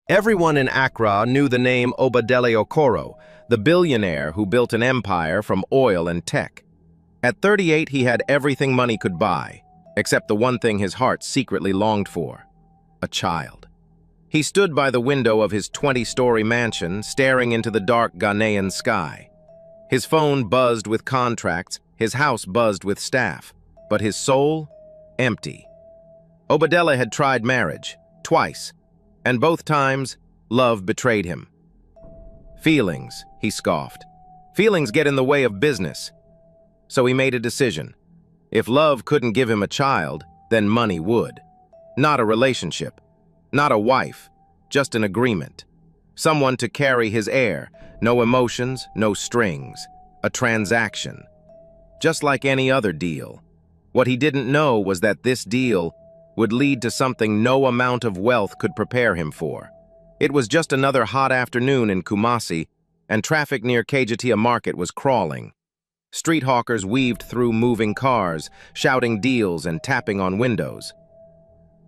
Everyone in Accra knew the name Obadele Okoro, the billionaire who built an empire from oil and tech. At 38, he had everything money could buy, except the one thing his heart secretly longed for: a child. He stood by the window of his 20-story mansion, staring into the dark Ghanaian sky. His phone buzzed with contracts, his house buzzed with staff, but his soul, empty. Obadele had tried marriage, twice, and both times, love betrayed him. Feelings, he scoffed. Feelings get in the way of business. So he made a decision. If love couldn't give him a child, then money would. Not a relationship, not a wife, just an agreement. Someone to carry his heir, no emotions, no strings, a transaction. Just like any other deal. What he didn't know was that this deal would lead to something no amount of wealth could prepare him for. It was just another hot afternoon in Kumasi, and traffic near Kejetia Market was crawling. Street hawkers weaved through moving cars, shouting deals and tapping on windows.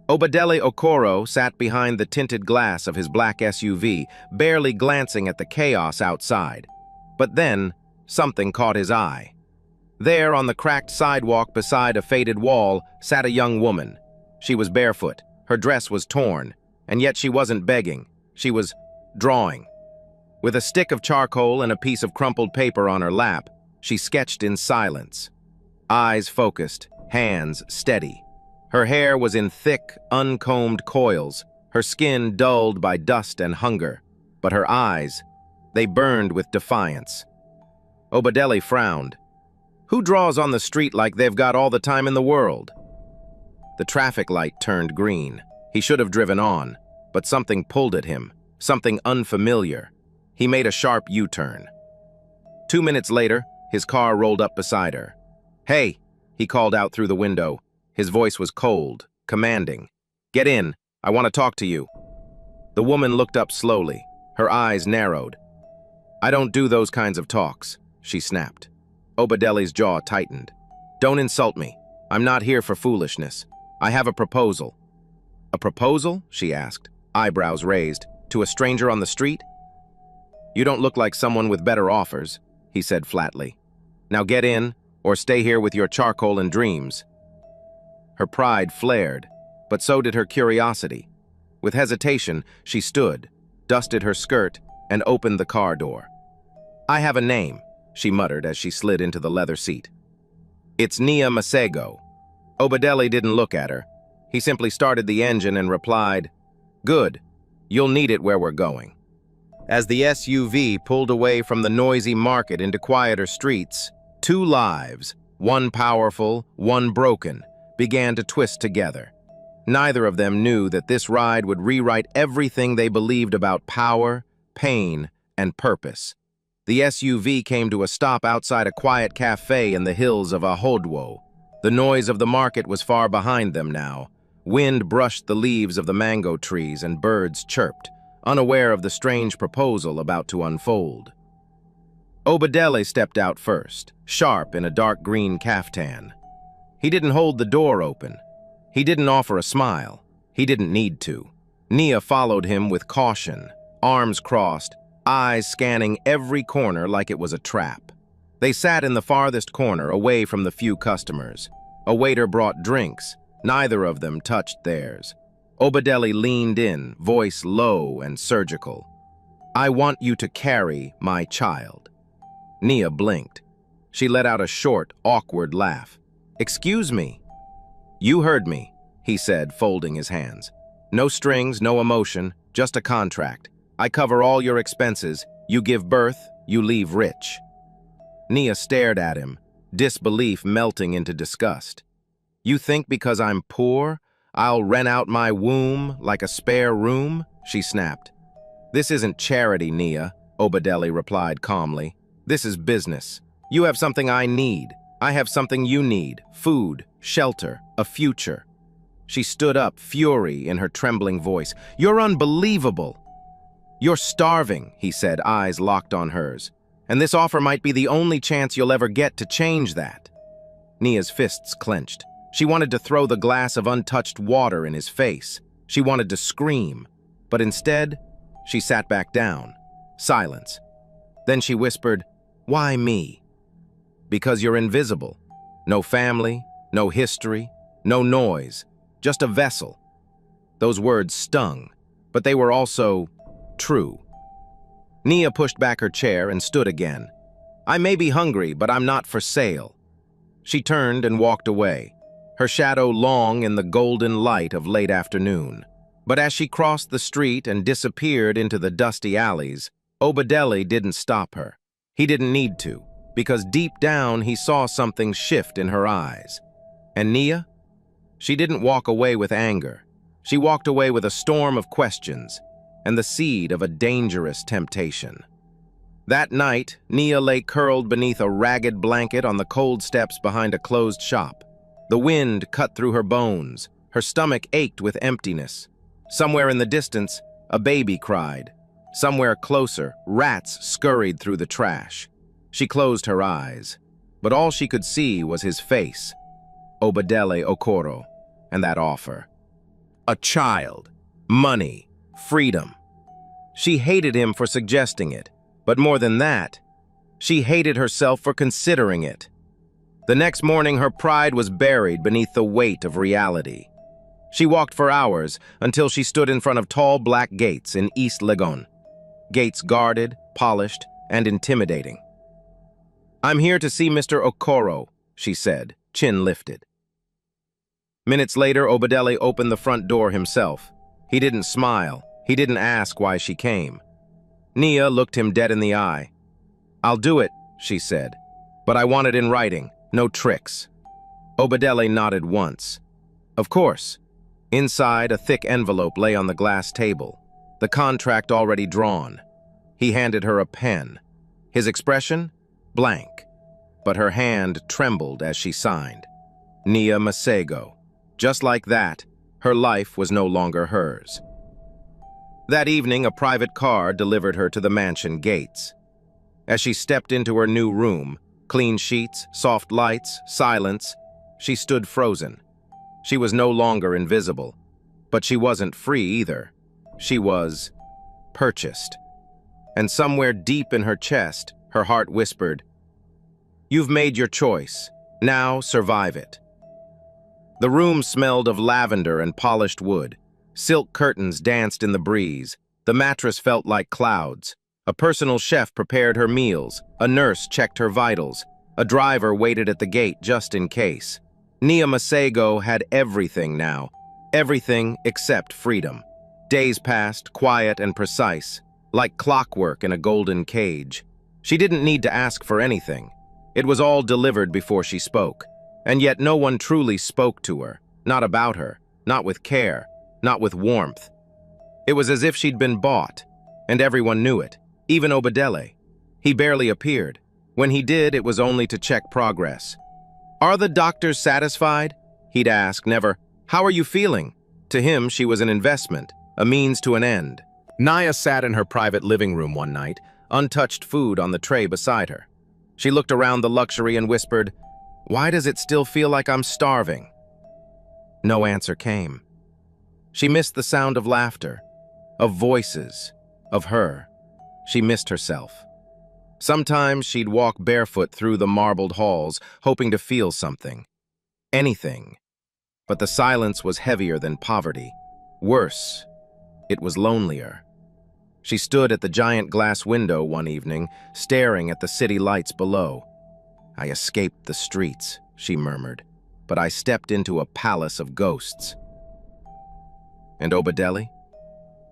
Obadele Okoro sat behind the tinted glass of his black SUV, barely glancing at the chaos outside. But then, something caught his eye. There, on the cracked sidewalk beside a faded wall, sat a young woman. She was barefoot, her dress was torn, and yet she wasn't begging. She was drawing. With a stick of charcoal and a piece of crumpled paper on her lap, she sketched in silence. Eyes focused, hands steady. Her hair was in thick, uncombed coils, her skin dulled by dust and hunger. But her eyes, they burned with defiance. Obadele frowned. Who draws on the street like they've got all the time in the world? The traffic light turned green. He should have driven on, but something pulled at him, something unfamiliar. He made a sharp U-turn. 2 minutes later, his car rolled up beside her. "Hey," he called out through the window. His voice was cold, commanding. "Get in, I want to talk to you." The woman looked up slowly, her eyes narrowed. "I don't do those kinds of talks," she snapped. Obadele's jaw tightened. "Don't insult me. I'm not here for foolishness. I have a proposal." "A proposal?" she asked, eyebrows raised. "To a stranger on the street?" "You don't look like someone with better offers," he said flatly. "Now get in, or stay here with your charcoal and dreams." Her pride flared, but so did her curiosity. With hesitation, she stood, dusted her skirt, and opened the car door. "I have a name," she muttered as she slid into the leather seat. "It's Nia Masego." Obadele didn't look at her. He simply started the engine and replied, "Good. You'll need it where we're going." As the SUV pulled away from the noisy market into quieter streets, two lives, one powerful, one broken, began to twist together. Neither of them knew that this ride would rewrite everything they believed about power, pain, and purpose. The SUV came to a stop outside a quiet cafe in the hills of Ahodwo. The noise of the market was far behind them now. Wind brushed the leaves of the mango trees and birds chirped, unaware of the strange proposal about to unfold. Obadele stepped out first, sharp in a dark green caftan. He didn't hold the door open. He didn't offer a smile. He didn't need to. Nia followed him with caution, arms crossed, eyes scanning every corner like it was a trap. They sat in the farthest corner, away from the few customers. A waiter brought drinks. Neither of them touched theirs. Obadele leaned in, voice low and surgical. "I want you to carry my child." Nia blinked. She let out a short, awkward laugh. "Excuse me." "You heard me," he said, folding his hands. "No strings, no emotion, just a contract. I cover all your expenses. You give birth, you leave rich." Nia stared at him, disbelief melting into disgust. "You think because I'm poor, I'll rent out my womb like a spare room?" she snapped. "This isn't charity, Nia," Obadele replied calmly. "This is business. You have something I need. I have something you need. Food, shelter, a future." She stood up, fury in her trembling voice. "You're unbelievable." "You're starving," he said, eyes locked on hers. "And this offer might be the only chance you'll ever get to change that." Nia's fists clenched. She wanted to throw the glass of untouched water in his face. She wanted to scream. But instead, She sat back down. Silence. Then she whispered, "Why me?" "Because you're invisible. No family, no history, no noise, just a vessel." Those words stung, but they were also true. Nia pushed back her chair and stood again. "I may be hungry, but I'm not for sale." She turned and walked away, her shadow long in the golden light of late afternoon. But as she crossed the street and disappeared into the dusty alleys, Obadele didn't stop her. He didn't need to, because deep down he saw something shift in her eyes. And Nia? She didn't walk away with anger. She walked away with a storm of questions and the seed of a dangerous temptation. That night, Nia lay curled beneath a ragged blanket on the cold steps behind a closed shop. The wind cut through her bones. Her stomach ached with emptiness. Somewhere in the distance, a baby cried. Somewhere closer, rats scurried through the trash. She closed her eyes, but all she could see was his face, Obadele Okoro, and that offer. A child, money, freedom. She hated him for suggesting it, but more than that, she hated herself for considering it. The next morning, her pride was buried beneath the weight of reality. She walked for hours until she stood in front of tall black gates in East Legon. Gates guarded, polished, and intimidating. "I'm here to see Mr. Okoro," she said, chin lifted. Minutes later, Obadele opened the front door himself. He didn't smile. He didn't ask why she came. Nia looked him dead in the eye. "I'll do it," she said, "but I want it in writing, no tricks." Obadele nodded once. "Of course." Inside, a thick envelope lay on the glass table, the contract already drawn. He handed her a pen. His expression? Blank. But her hand trembled as she signed. Nia Masego. Just like that, her life was no longer hers. That evening, a private car delivered her to the mansion gates. As she stepped into her new room, clean sheets, soft lights, silence, she stood frozen. She was no longer invisible, but she wasn't free either. She was purchased. And somewhere deep in her chest, her heart whispered, "You've made your choice. Now survive it." The room smelled of lavender and polished wood. Silk curtains danced in the breeze. The mattress felt like clouds. A personal chef prepared her meals. A nurse checked her vitals. A driver waited at the gate just in case. Nia Masego had everything now. Everything except freedom. Days passed, quiet and precise, like clockwork in a golden cage. She didn't need to ask for anything. It was all delivered before she spoke. And yet no one truly spoke to her, not about her, not with care, not with warmth. It was as if she'd been bought, and everyone knew it, even Obadele. He barely appeared. When he did, it was only to check progress. "Are the doctors satisfied?" He'd ask, never, "How are you feeling?" To him, she was an investment, a means to an end. Nia sat in her private living room one night, untouched food on the tray beside her. She looked around the luxury and whispered, "Why does it still feel like I'm starving?" No answer came. She missed the sound of laughter, of voices, of her. She missed herself. Sometimes she'd walk barefoot through the marbled halls, hoping to feel something. Anything. But the silence was heavier than poverty. Worse, it was lonelier. She stood at the giant glass window one evening, staring at the city lights below. "I escaped the streets," she murmured, "but I stepped into a palace of ghosts." And Obadele?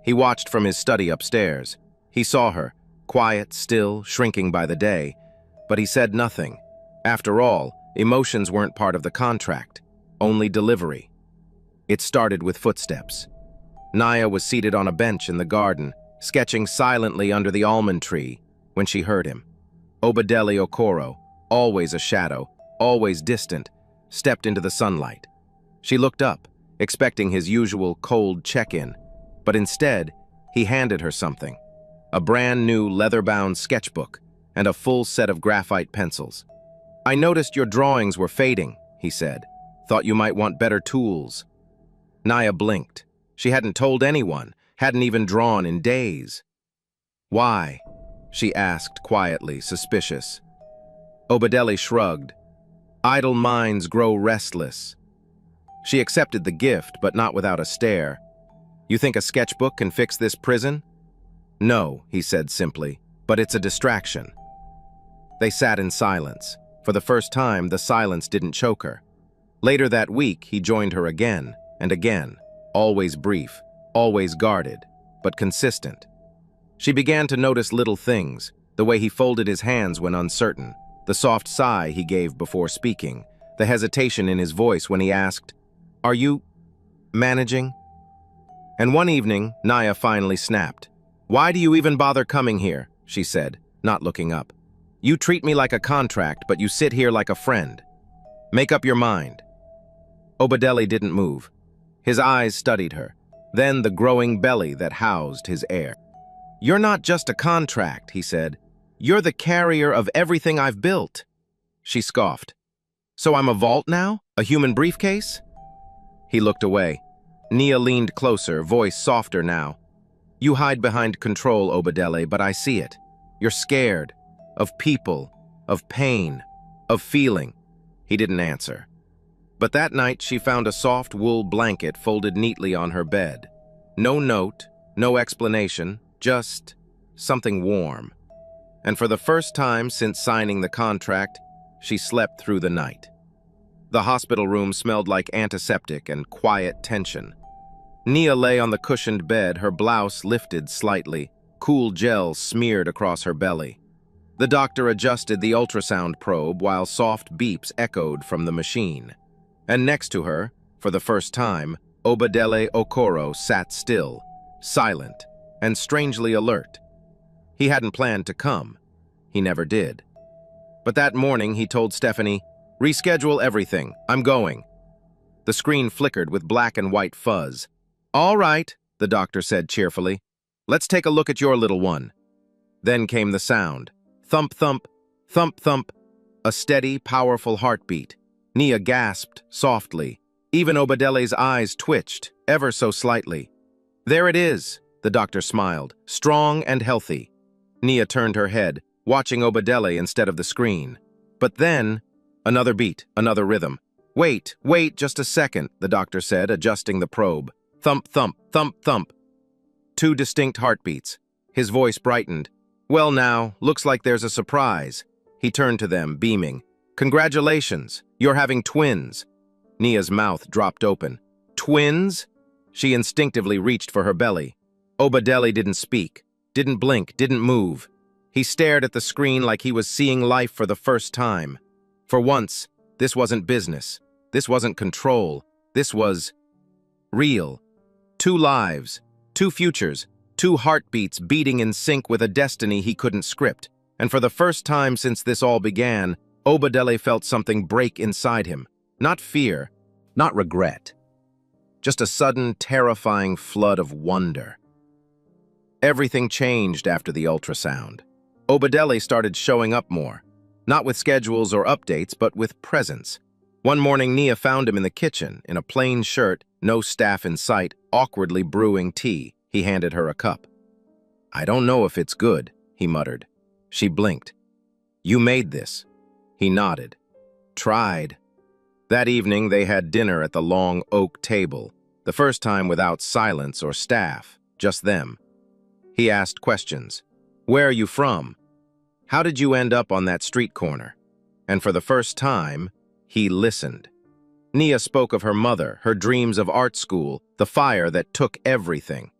He watched from his study upstairs. He saw her, quiet, still, shrinking by the day, but he said nothing. After all, emotions weren't part of the contract, only delivery. It started with footsteps. Nia was seated on a bench in the garden, sketching silently under the almond tree, when she heard him. Obadele Okoro, always a shadow, always distant, stepped into the sunlight. She looked up, expecting his usual cold check-in, but instead, he handed her something. A brand new leather-bound sketchbook and a full set of graphite pencils. "I noticed your drawings were fading," he said. "Thought you might want better tools." Nia blinked. She hadn't told anyone. hadn't even drawn in days. "Why?" she asked quietly, suspicious. Obadele shrugged. "Idle minds grow restless." She accepted the gift, but not without a stare. "You think a sketchbook can fix this prison?" "No," he said simply, "but it's a distraction." They sat in silence. For the first time, the silence didn't choke her. Later that week, he joined her again and again, always brief, always guarded, but consistent. She began to notice little things, the way he folded his hands when uncertain, the soft sigh he gave before speaking, the hesitation in his voice when he asked, "Are you managing?" And one evening, Naya finally snapped. "Why do you even bother coming here?" she said, not looking up. "You treat me like a contract, but you sit here like a friend. Make up your mind." Obadele didn't move. His eyes studied her, then the growing belly that housed his heir. "You're not just a contract," he said. "You're the carrier of everything I've built." She scoffed. "So I'm a vault now? A human briefcase?" He looked away. Nia leaned closer, voice softer now. "You hide behind control, Obadele, but I see it. You're scared. Of people. Of pain. Of feeling." He didn't answer. But that night she found a soft wool blanket folded neatly on her bed. No note, no explanation, just something warm. And for the first time since signing the contract, she slept through the night. The hospital room smelled like antiseptic and quiet tension. Nia lay on the cushioned bed, her blouse lifted slightly, cool gel smeared across her belly. The doctor adjusted the ultrasound probe while soft beeps echoed from the machine. And next to her, for the first time, Obadele Okoro sat still, silent, and strangely alert. He hadn't planned to come. He never did. But that morning he told Stephanie, "Reschedule everything. I'm going." The screen flickered with black and white fuzz. "All right," the doctor said cheerfully. "Let's take a look at your little one." Then came the sound. Thump, thump, thump, thump. A steady, powerful heartbeat. Nia gasped softly. Even Obadele's eyes twitched, ever so slightly. "There it is," the doctor smiled, "strong and healthy." Nia turned her head, watching Obadele instead of the screen. But then, another beat, another rhythm. Wait, just a second," the doctor said, adjusting the probe. Thump, thump, thump, thump. Two distinct heartbeats. His voice brightened. "Well now, looks like there's a surprise." He turned to them, beaming. "Congratulations, you're having twins." Nia's mouth dropped open. "Twins?" She instinctively reached for her belly. Obadele didn't speak, didn't blink, didn't move. He stared at the screen like he was seeing life for the first time. For once, this wasn't business. This wasn't control. This was real. Two lives, two futures, two heartbeats beating in sync with a destiny he couldn't script. And for the first time since this all began, Obadele felt something break inside him. Not fear, not regret. Just a sudden, terrifying flood of wonder. Everything changed after the ultrasound. Obadele started showing up more. Not with schedules or updates, but with presence. One morning, Nia found him in the kitchen, in a plain shirt, no staff in sight, awkwardly brewing tea. He handed her a cup. "I don't know if it's good," he muttered. She blinked. "You made this." He nodded. "Tried." That evening, they had dinner at the long oak table, the first time without silence or staff, just them. He asked questions. "Where are you from? How did you end up on that street corner?" And for the first time, he listened. Nia spoke of her mother, her dreams of art school, the fire that took everything.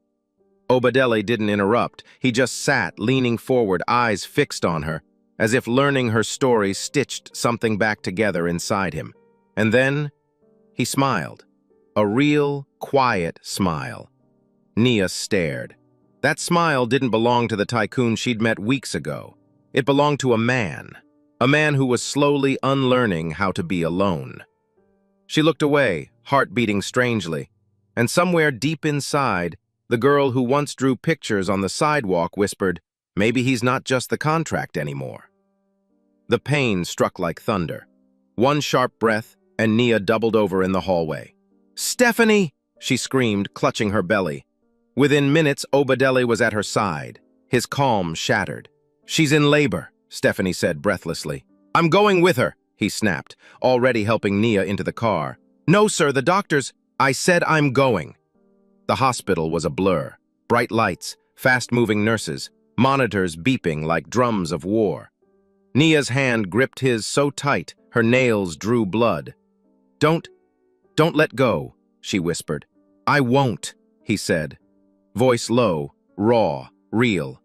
Obadele didn't interrupt. He just sat, leaning forward, eyes fixed on her, as if learning her story stitched something back together inside him. And then, he smiled. A real, quiet smile. Nia stared. That smile didn't belong to the tycoon she'd met weeks ago. It belonged to a man who was slowly unlearning how to be alone. She looked away, heart beating strangely, and somewhere deep inside, the girl who once drew pictures on the sidewalk whispered, "Maybe he's not just the contract anymore." The pain struck like thunder. One sharp breath, and Nia doubled over in the hallway. "Stephanie!" she screamed, clutching her belly. Within minutes, Obadele was at her side, his calm shattered. "She's in labor," Stephanie said breathlessly. "I'm going with her," he snapped, already helping Nia into the car. "No, sir, the doctors—" "I said I'm going." The hospital was a blur. Bright lights, fast-moving nurses, monitors beeping like drums of war. Nia's hand gripped his so tight, her nails drew blood. Don't let go," she whispered. "I won't," he said. Voice low, raw, real.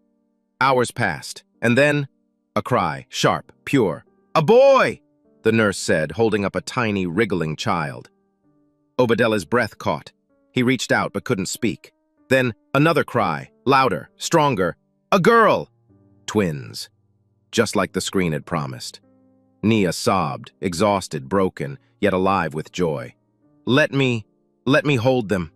Hours passed, and then a cry, sharp, pure. "A boy!" the nurse said, holding up a tiny, wriggling child. Obadele's breath caught. He reached out but couldn't speak. Then another cry, louder, stronger. "A girl!" Twins. Just like the screen had promised. Nia sobbed, exhausted, broken, yet alive with joy. Let me hold them."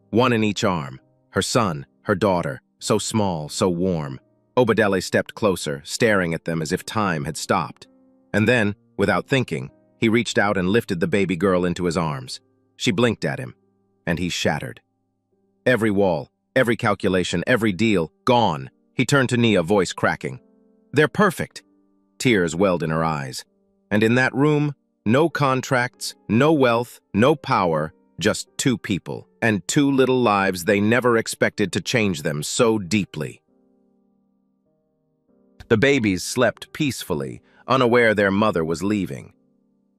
One in each arm. Her son, her daughter, so small, so warm. Obadele stepped closer, staring at them as if time had stopped. And then, without thinking, he reached out and lifted the baby girl into his arms. She blinked at him, and he shattered. Every wall, every calculation, every deal, gone. He turned to Nia, voice cracking. "They're perfect." Tears welled in her eyes. And in that room, no contracts, no wealth, no power, just two people, and two little lives they never expected to change them so deeply. The babies slept peacefully, unaware their mother was leaving.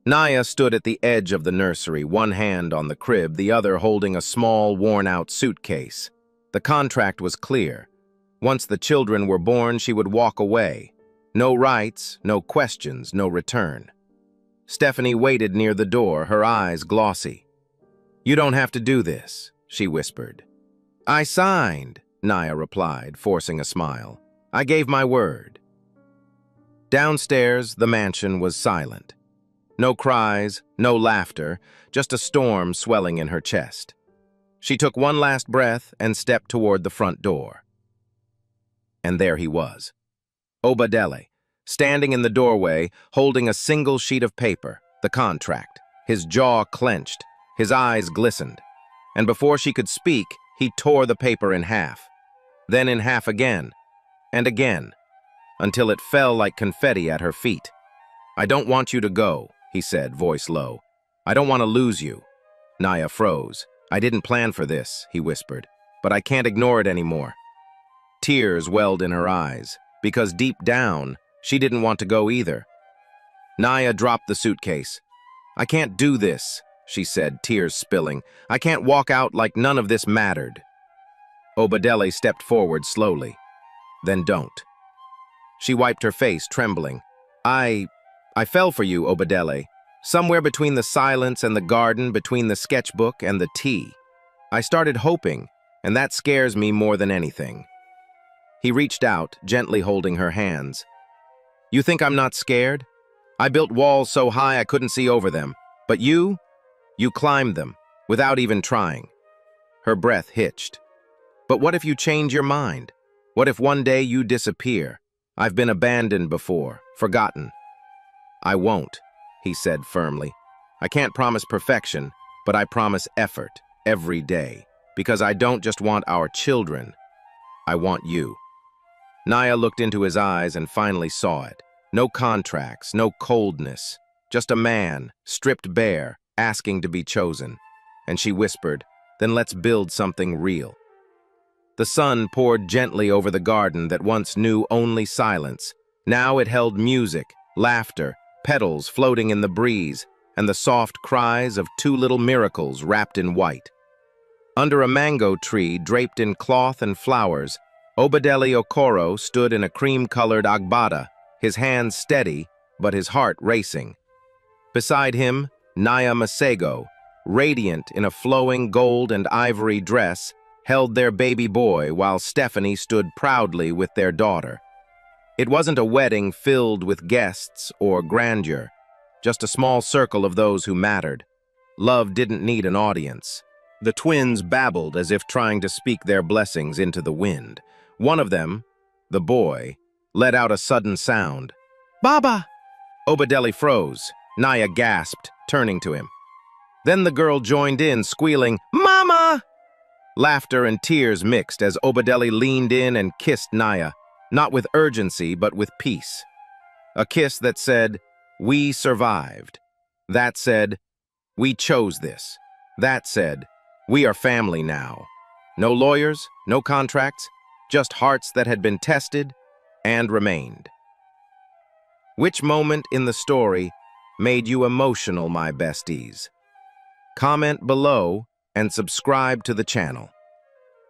Nia stood at the edge of the nursery, one hand on the crib, the other holding a small, worn-out suitcase. The contract was clear. Once the children were born, she would walk away. No rights, no questions, no return. Stephanie waited near the door, her eyes glossy. "You don't have to do this," she whispered. "I signed," Nia replied, forcing a smile. "I gave my word." Downstairs, the mansion was silent. No cries, no laughter, just a storm swelling in her chest. She took one last breath and stepped toward the front door. And there he was. Obadele, standing in the doorway, holding a single sheet of paper, the contract. His jaw clenched, his eyes glistened. And before she could speak, he tore the paper in half. Then in half again, and again, until it fell like confetti at her feet. "I don't want you to go," he said, voice low. "I don't want to lose you." Nia froze. "I didn't plan for this," he whispered, "but I can't ignore it anymore." Tears welled in her eyes, because deep down, she didn't want to go either. Nia dropped the suitcase. "I can't do this," she said, tears spilling. "I can't walk out like none of this mattered." Obadele stepped forward slowly. "Then don't." She wiped her face, trembling. I fell for you, Obadele. Somewhere between the silence and the garden, between the sketchbook and the tea. I started hoping, and that scares me more than anything." He reached out, gently holding her hands. "You think I'm not scared? I built walls so high I couldn't see over them. But you climbed them, without even trying." Her breath hitched. "But what if you change your mind? What if one day you disappear? I've been abandoned before, forgotten." "I won't," he said firmly. "I can't promise perfection, but I promise effort, every day. Because I don't just want our children, I want you." Nia looked into his eyes and finally saw it. No contracts, no coldness, just a man, stripped bare, asking to be chosen. And she whispered, "Then let's build something real." The sun poured gently over the garden that once knew only silence. Now it held music, laughter, petals floating in the breeze, and the soft cries of two little miracles wrapped in white. Under a mango tree draped in cloth and flowers, Obadele Okoro stood in a cream-colored agbada, his hands steady, but his heart racing. Beside him, Nia Masego, radiant in a flowing gold and ivory dress, held their baby boy while Stephanie stood proudly with their daughter. It wasn't a wedding filled with guests or grandeur, just a small circle of those who mattered. Love didn't need an audience. The twins babbled as if trying to speak their blessings into the wind. One of them, the boy, let out a sudden sound. "Baba!" Obadele froze. Nia gasped, turning to him. Then the girl joined in, squealing, "Mama!" Laughter and tears mixed as Obadeli leaned in and kissed Naya, not with urgency, but with peace. A kiss that said, "We survived." That said, "We chose this." That said, "We are family now." No lawyers, no contracts, just hearts that had been tested and remained. Which moment in the story made you emotional, my besties? Comment below and subscribe to the channel.